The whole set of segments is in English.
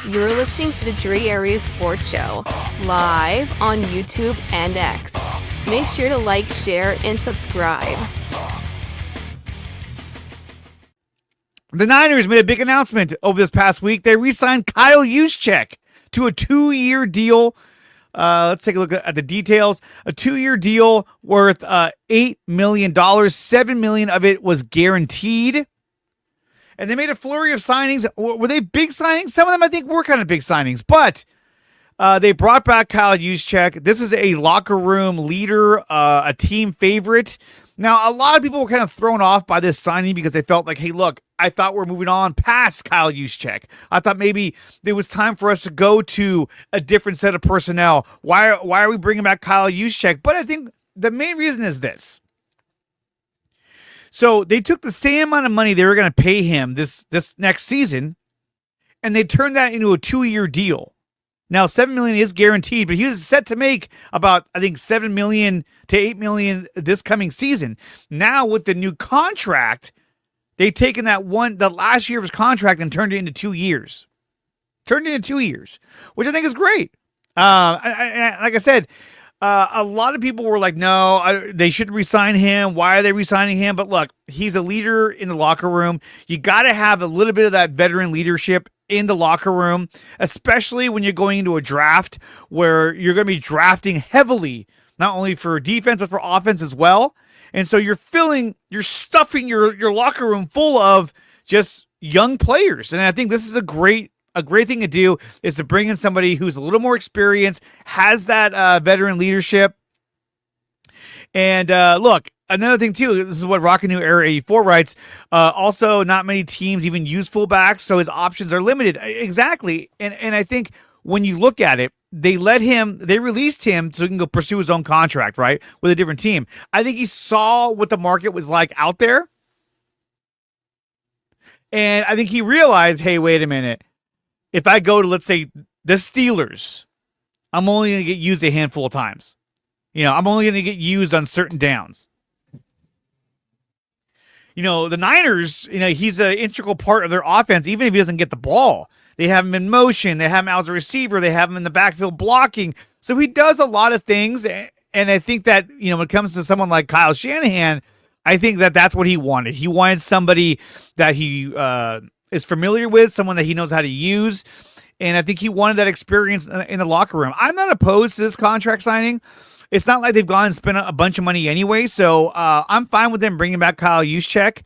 You're listening to the DreArea Sports Show, live on YouTube and X. Make sure to like, share, and subscribe. The Niners made a big announcement over this past week. They re-signed Kyle Juszczyk to a 2-year deal. Let's take a look at the details. A 2-year deal worth $8 million. $7 million of it was guaranteed. And they made a flurry of signings. Were they big signings? Some of them I think were kind of big signings. But they brought back Kyle Juszczyk. This is a locker room leader, a team favorite. Now, a lot of people were kind of thrown off by this signing because they felt like, hey, look, I thought we're moving on past Kyle Juszczyk. I thought maybe it was time for us to go to a different set of personnel. Why are we bringing back Kyle Juszczyk? But I think the main reason is this. So they took the same amount of money they were going to pay him this next season, and they turned that into a 2-year deal. Now, $7 million is guaranteed, but he was set to make about, I think, $7 million to $8 million this coming season. Now, with the new contract, they've taken the last year of his contract and turned it into 2 years. Turned it into 2 years, which I think is great. Like I said, a lot of people were like, no, they shouldn't re-sign him. Why are they re-signing him? But look, he's a leader in the locker room. You got to have a little bit of that veteran leadership in the locker room, especially when you're going into a draft where you're going to be drafting heavily, not only for defense, but for offense as well. And so you're stuffing your locker room full of just young players. And I think this is a great thing to do, is to bring in somebody who's a little more experienced, has that veteran leadership. And look, another thing too, this is what Rockin' New Era 84 writes, also not many teams even use fullbacks, so his options are limited. Exactly. And I think when you look at it, they released him so he can go pursue his own contract, right, with a different team. I think he saw what the market was like out there. And I think he realized, hey, wait a minute. If I go to, let's say, the Steelers, I'm only going to get used a handful of times. I'm only going to get used on certain downs. The Niners, he's an integral part of their offense, even if he doesn't get the ball. They have him in motion. They have him as a receiver. They have him in the backfield blocking. So he does a lot of things. And I think that, when it comes to someone like Kyle Shanahan, I think that that's what he wanted. He wanted somebody that he is familiar with, someone that he knows how to use. And I think he wanted that experience in the locker room. I'm not opposed to this contract signing. It's not like they've gone and spent a bunch of money anyway. So I'm fine with them bringing back Kyle Juszczyk.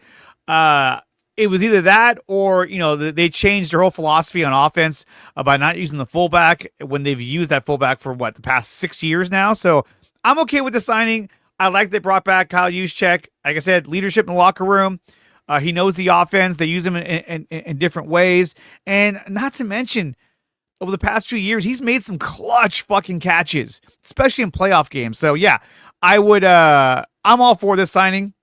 It was either that or, they changed their whole philosophy on offense by not using the fullback when they've used that fullback for the past 6 years now. So I'm okay with the signing. I like they brought back Kyle Juszczyk. Like I said, leadership in the locker room. He knows the offense. They use him in different ways. And not to mention, over the past few years, he's made some clutch fucking catches, especially in playoff games. So, yeah, I'm all for this signing.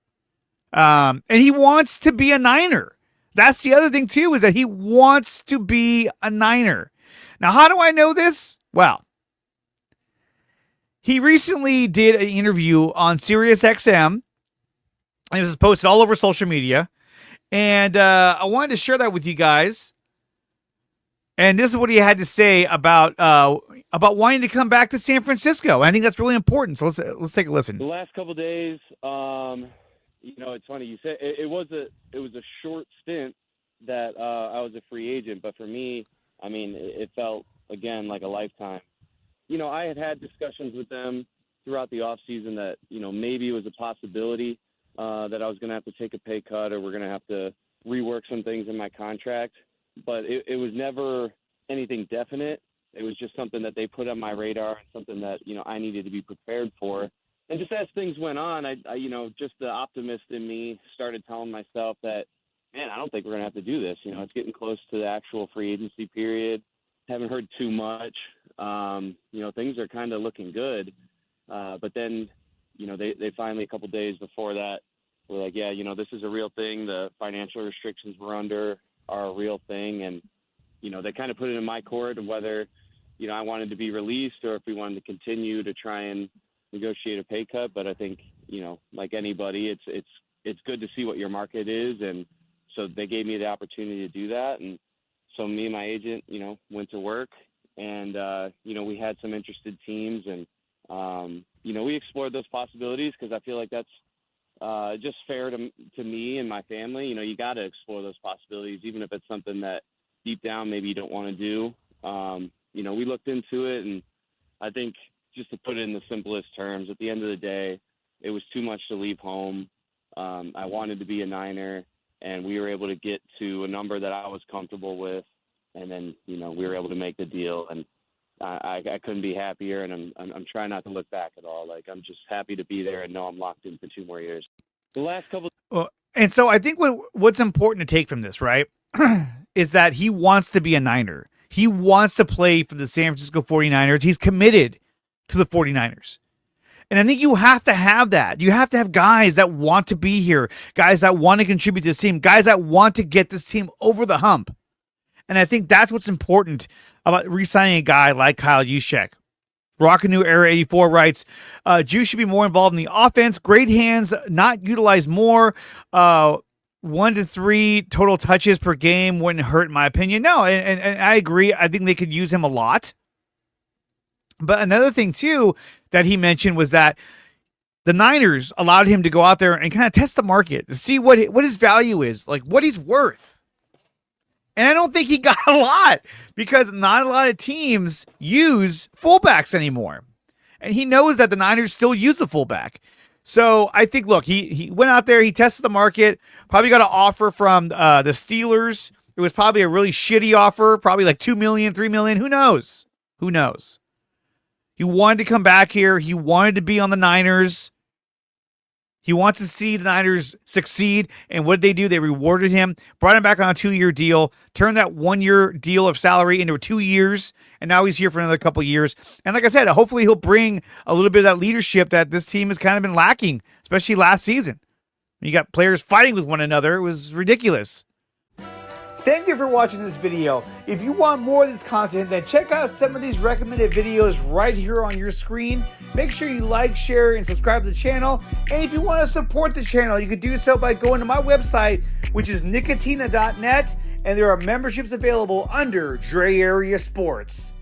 And he wants to be a Niner. That's the other thing, too, is that he wants to be a Niner. Now, how do I know this? Well, he recently did an interview on SiriusXM. It was posted all over social media. And I wanted to share that with you guys. And this is what he had to say about wanting to come back to San Francisco. I think that's really important. So let's take a listen. The last couple of days, it's funny you said it was a short stint that I was a free agent, but for me, I mean, it felt again like a lifetime. I had discussions with them throughout the off season that maybe it was a possibility that I was going to have to take a pay cut, or we're going to have to rework some things in my contract. But it was never anything definite. It was just something that they put on my radar and something that, I needed to be prepared for. And just as things went on, I just the optimist in me started telling myself that, man, I don't think we're going to have to do this. It's getting close to the actual free agency period. Haven't heard too much. Things are kind of looking good. But then, they finally, a couple days before that, were like, yeah, this is a real thing. The financial restrictions we're under are a real thing. And, they kind of put it in my court of whether, I wanted to be released or if we wanted to continue to try and negotiate a pay cut. But I think, like anybody, it's good to see what your market is. And so they gave me the opportunity to do that. And so me and my agent, went to work, and we had some interested teams, and we explored those possibilities because I feel like that's just fair to me and my family. You got to explore those possibilities, even if it's something that deep down maybe you don't want to do. We looked into it, and I think, just to put it in the simplest terms, at the end of the day, it was too much to leave home. I wanted to be a Niner, and we were able to get to a number that I was comfortable with, and then we were able to make the deal, and I couldn't be happier, and I'm trying not to look back at all. Like, I'm just happy to be there and know I'm locked in for 2 more years. The last couple. Well, and so I think what's important to take from this, right, is that he wants to be a Niner. He wants to play for the San Francisco 49ers. He's committed to the 49ers. And I think you have to have that. You have to have guys that want to be here, guys that want to contribute to this team, guys that want to get this team over the hump. And I think that's what's important about re-signing a guy like Kyle Juszczyk. Rockin' New Era 84 writes, Juice should be more involved in the offense, great hands, not utilized more. 1 to 3 total touches per game wouldn't hurt, in my opinion. No, and I agree. I think they could use him a lot. But another thing, too, that he mentioned was that the Niners allowed him to go out there and kind of test the market to see what his value is, like what he's worth. And I don't think he got a lot because not a lot of teams use fullbacks anymore. And he knows that the Niners still use the fullback. So I think, look, he went out there, he tested the market, probably got an offer from the Steelers. It was probably a really shitty offer, probably like $2 million, $3 million. Who knows? Who knows? He wanted to come back here. He wanted to be on the Niners. He wants to see the Niners succeed. And what did they do? They rewarded him, brought him back on a 2-year deal, turned that 1-year deal of salary into 2 years, and now he's here for another couple of years. And like I said, hopefully he'll bring a little bit of that leadership that this team has kind of been lacking, especially last season. You got players fighting with one another. It was ridiculous. Thank you for watching this video. If you want more of this content, then check out some of these recommended videos right here on your screen. Make sure you like, share, and subscribe to the channel. And if you want to support the channel, you can do so by going to my website, which is nicotina.net, and there are memberships available under DreArea Sports.